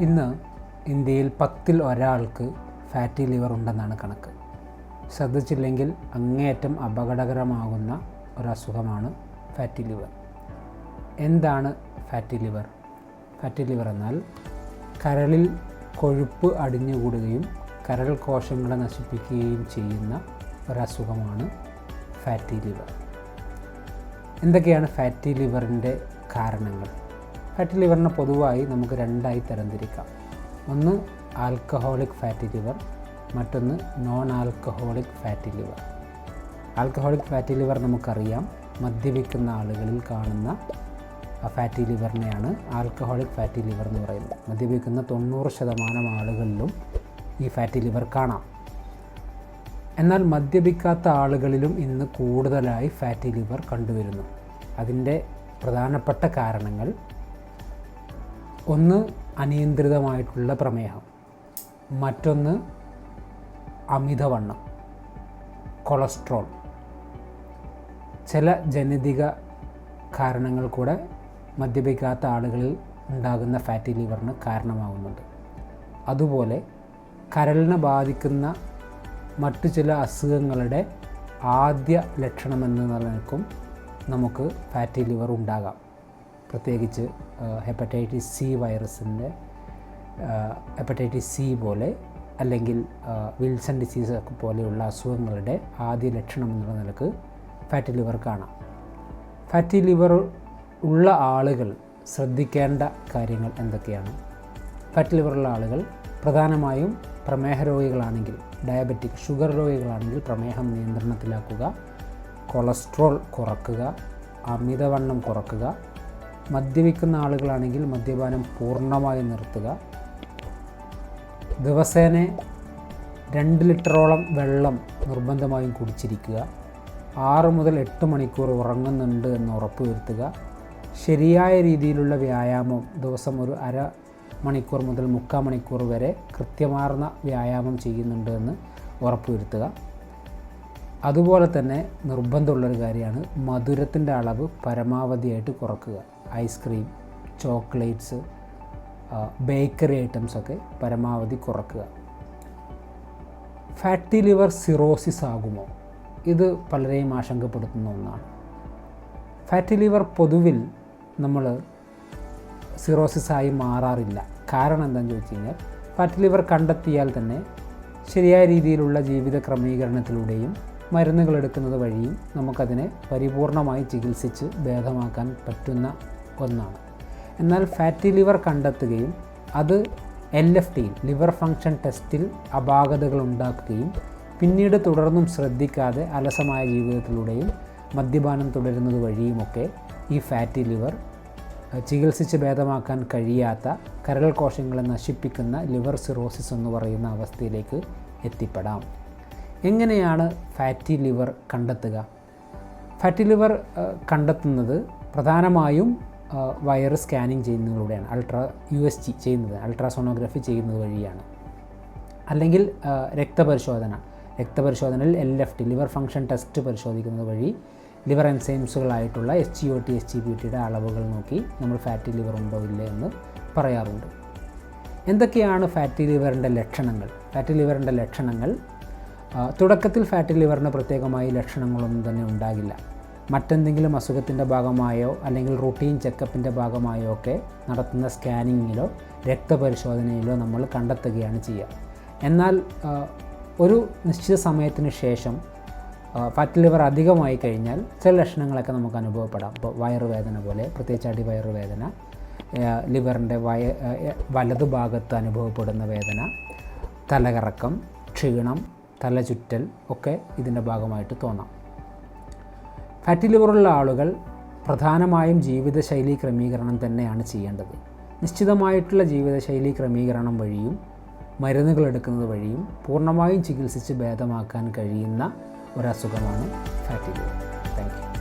ഇന്ന് ഇന്ത്യയിൽ 10-ൽ ഒരാൾക്ക് ഫാറ്റി ലിവർ ഉണ്ടെന്നാണ് കണക്ക്. ശ്രദ്ധിച്ചില്ലെങ്കിൽ അങ്ങേയറ്റം അപകടകരമാകുന്ന ഒരസുഖമാണ് ഫാറ്റി ലിവർ. എന്താണ് ഫാറ്റി ലിവർ? ഫാറ്റി ലിവർ എന്നാൽ കരളിൽ കൊഴുപ്പ് അടിഞ്ഞുകൂടുകയും കരൾ കോശങ്ങളെ നശിപ്പിക്കുകയും ചെയ്യുന്ന ഒരസുഖമാണ് ഫാറ്റി ലിവർ. എന്തൊക്കെയാണ് ഫാറ്റി ലിവറിൻ്റെ കാരണങ്ങൾ? ഫാറ്റി ലിവറിനെ പൊതുവായി നമുക്ക് രണ്ടായി തരംതിരിക്കാം. ഒന്ന് ആൽക്കഹോളിക് ഫാറ്റി ലിവർ, മറ്റൊന്ന് non alcoholic fatty liver. Alcoholic fatty liver നമുക്കറിയാം, മദ്യപിക്കുന്ന ആളുകളിൽ കാണുന്ന ഫാറ്റി ലിവറിനെയാണ് ആൽക്കഹോളിക് ഫാറ്റി ലിവർ എന്ന് പറയുന്നത്. മദ്യപിക്കുന്ന 90% ആളുകളിലും ഈ ഫാറ്റി ലിവർ കാണാം. എന്നാൽ മദ്യപിക്കാത്ത ആളുകളിലും ഇന്ന് കൂടുതലായി ഫാറ്റി ലിവർ കണ്ടുവരുന്നു. അതിൻ്റെ പ്രധാനപ്പെട്ട കാരണങ്ങൾ: ഒന്ന് അനിയന്ത്രിതമായിട്ടുള്ള പ്രമേഹം, മറ്റൊന്ന് അമിതവണ്ണം, കൊളസ്ട്രോൾ. ചില ജനിതക കാരണങ്ങൾ കൂടെ മദ്യപിക്കാത്ത ആളുകളിൽ ഉണ്ടാകുന്ന ഫാറ്റി ലിവറിന് കാരണമാകുന്നുണ്ട്. അതുപോലെ കരളിനെ ബാധിക്കുന്ന മറ്റു ചില അസുഖങ്ങളുടെ ആദ്യ ലക്ഷണമെന്ന നിലനിൽക്കും നമുക്ക് ഫാറ്റി ലിവർ ഉണ്ടാകാം. പ്രത്യേകിച്ച് ഹെപ്പറ്റൈറ്റിസ് സി വൈറസിൻ്റെ ഹെപ്പറ്റൈറ്റിസ് സി പോലെ, അല്ലെങ്കിൽ വിൽസൺ ഡിസീസ് പോലെയുള്ള അസുഖങ്ങളുടെ ആദ്യ ലക്ഷണം എന്നുള്ള നിലക്ക് ഫാറ്റി ലിവർ കാണാം. ഫാറ്റി ലിവർ ഉള്ള ആളുകൾ ശ്രദ്ധിക്കേണ്ട കാര്യങ്ങൾ എന്തൊക്കെയാണ്? ഫാറ്റി ലിവറുള്ള ആളുകൾ പ്രധാനമായും പ്രമേഹ രോഗികളാണെങ്കിൽ, ഡയബറ്റിക് ഷുഗർ രോഗികളാണെങ്കിൽ പ്രമേഹം നിയന്ത്രണത്തിലാക്കുക, കൊളസ്ട്രോൾ കുറക്കുക, അമിതവണ്ണം കുറക്കുക. മദ്യപിക്കുന്ന ആളുകളാണെങ്കിൽ മദ്യപാനം പൂർണ്ണമായി നിർത്തുക. ദിവസേന 2 ലിറ്ററോളം വെള്ളം നിർബന്ധമായും കുടിച്ചിരിക്കുക. 6 മുതൽ 8 മണിക്കൂർ ഉറങ്ങുന്നുണ്ട് എന്ന് ഉറപ്പുവരുത്തുക. ശരിയായ രീതിയിലുള്ള വ്യായാമം, ദിവസം ഒരു അര മണിക്കൂർ മുതൽ 3/4 മണിക്കൂർ വരെ കൃത്യമാർന്ന വ്യായാമം ചെയ്യുന്നുണ്ട് എന്ന് ഉറപ്പുവരുത്തുക. അതുപോലെ തന്നെ നിർബന്ധമുള്ളൊരു കാര്യമാണ് മധുരത്തിൻ്റെ അളവ് പരമാവധിയായിട്ട് കുറക്കുക. ഐസ്ക്രീം, ചോക്ലേറ്റ്സ്, ബേക്കറി ഐറ്റംസൊക്കെ പരമാവധി കുറക്കുക. ഫാറ്റി ലിവർ സിറോസിസ് ആകുമോ? ഇത് പലരെയും ആശങ്കപ്പെടുത്തുന്ന ഒന്നാണ്. ഫാറ്റി ലിവർ പൊതുവിൽ നമ്മൾ സിറോസിസായി മാറാറില്ല. കാരണം എന്താണെന്ന് ചോദിച്ചു കഴിഞ്ഞാൽ, ഫാറ്റി ലിവർ കണ്ടെത്തിയാൽ തന്നെ ശരിയായ രീതിയിലുള്ള ജീവിത ക്രമീകരണത്തിലൂടെയും മരുന്നുകൾ എടുക്കുന്നത് വഴിയും നമുക്കതിനെ പരിപൂർണമായി ചികിത്സിച്ച് ഭേദമാക്കാൻ പറ്റുന്ന ഒന്നാണ്. എന്നാൽ ഫാറ്റി ലിവർ കണ്ടെത്തുകയും അത് LFT ലിവർ ഫങ്ഷൻ ടെസ്റ്റിൽ അപാകതകൾ ഉണ്ടാക്കുകയും പിന്നീട് തുടർന്നും ശ്രദ്ധിക്കാതെ അലസമായ ജീവിതത്തിലൂടെയും മദ്യപാനം തുടരുന്നത് വഴിയുമൊക്കെ ഈ ഫാറ്റി ലിവർ ചികിത്സിച്ച് ഭേദമാക്കാൻ കഴിയാത്ത കരൾ കോശങ്ങളെ നശിപ്പിക്കുന്ന ലിവർ സിറോസിസ് എന്ന് പറയുന്ന അവസ്ഥയിലേക്ക് എത്തിപ്പെടാം. എങ്ങനെയാണ് ഫാറ്റി ലിവർ കണ്ടെത്തുക? ഫാറ്റി ലിവർ കണ്ടെത്തുന്നത് പ്രധാനമായും വയറ് സ്കാനിങ് ചെയ്യുന്നതിലൂടെയാണ്. USG ചെയ്യുന്നത്, അൾട്രാസോണോഗ്രഫി ചെയ്യുന്നത് വഴിയാണ്. അല്ലെങ്കിൽ രക്തപരിശോധനയിൽ LFT ലിവർ ഫങ്ഷൻ ടെസ്റ്റ് പരിശോധിക്കുന്നത് വഴി ലിവർ എൻസൈംസുകളായിട്ടുള്ള SGOT, SGPTയുടെ അളവുകൾ നോക്കി നമ്മൾ ഫാറ്റി ലിവർ ഉണ്ടോ ഇല്ലേ എന്ന് പറയാറുണ്ട്. എന്തൊക്കെയാണ് ഫാറ്റി ലിവറിൻ്റെ ലക്ഷണങ്ങൾ? ഫാറ്റി ലിവറിൻ്റെ ലക്ഷണങ്ങൾ: തുടക്കത്തിൽ ഫാറ്റി ലിവറിന് പ്രത്യേകമായി ലക്ഷണങ്ങളൊന്നും തന്നെ ഉണ്ടാകില്ല. മറ്റെന്തെങ്കിലും അസുഖത്തിൻ്റെ ഭാഗമായോ അല്ലെങ്കിൽ റൂട്ടീൻ ചെക്കപ്പിൻ്റെ ഭാഗമായോ ഒക്കെ നടത്തുന്ന സ്കാനിങ്ങിലോ രക്തപരിശോധനയിലോ നമ്മൾ കണ്ടെത്തുകയാണ് ചെയ്യുക. എന്നാൽ ഒരു നിശ്ചിത സമയത്തിന് ശേഷം ഫാറ്റി ലിവർ അധികമായി കഴിഞ്ഞാൽ ചില ലക്ഷണങ്ങളൊക്കെ നമുക്ക് അനുഭവപ്പെടാം. ഇപ്പോൾ വയറുവേദന പോലെ, പ്രത്യേകിച്ച് അടിവയറുവേദന, ലിവറിൻ്റെ വലതുഭാഗത്ത് അനുഭവപ്പെടുന്ന വേദന, തലകറക്കം, ക്ഷീണം, തലചുറ്റൽ ഒക്കെ ഇതിൻ്റെ ഭാഗമായിട്ട് തോന്നാം. ഫാറ്റി ലിവറുള്ള ആളുകൾ പ്രധാനമായും ജീവിതശൈലി ക്രമീകരണം തന്നെയാണ് ചെയ്യേണ്ടത്. നിശ്ചിതമായിട്ടുള്ള ജീവിതശൈലി ക്രമീകരണം വഴിയും മരുന്നുകൾ എടുക്കുന്നത് വഴിയും പൂർണ്ണമായും ചികിത്സിച്ച് ഭേദമാക്കാൻ കഴിയുന്ന ഒരസുഖമാണ് ഫാറ്റി ലിവർ. Thank you.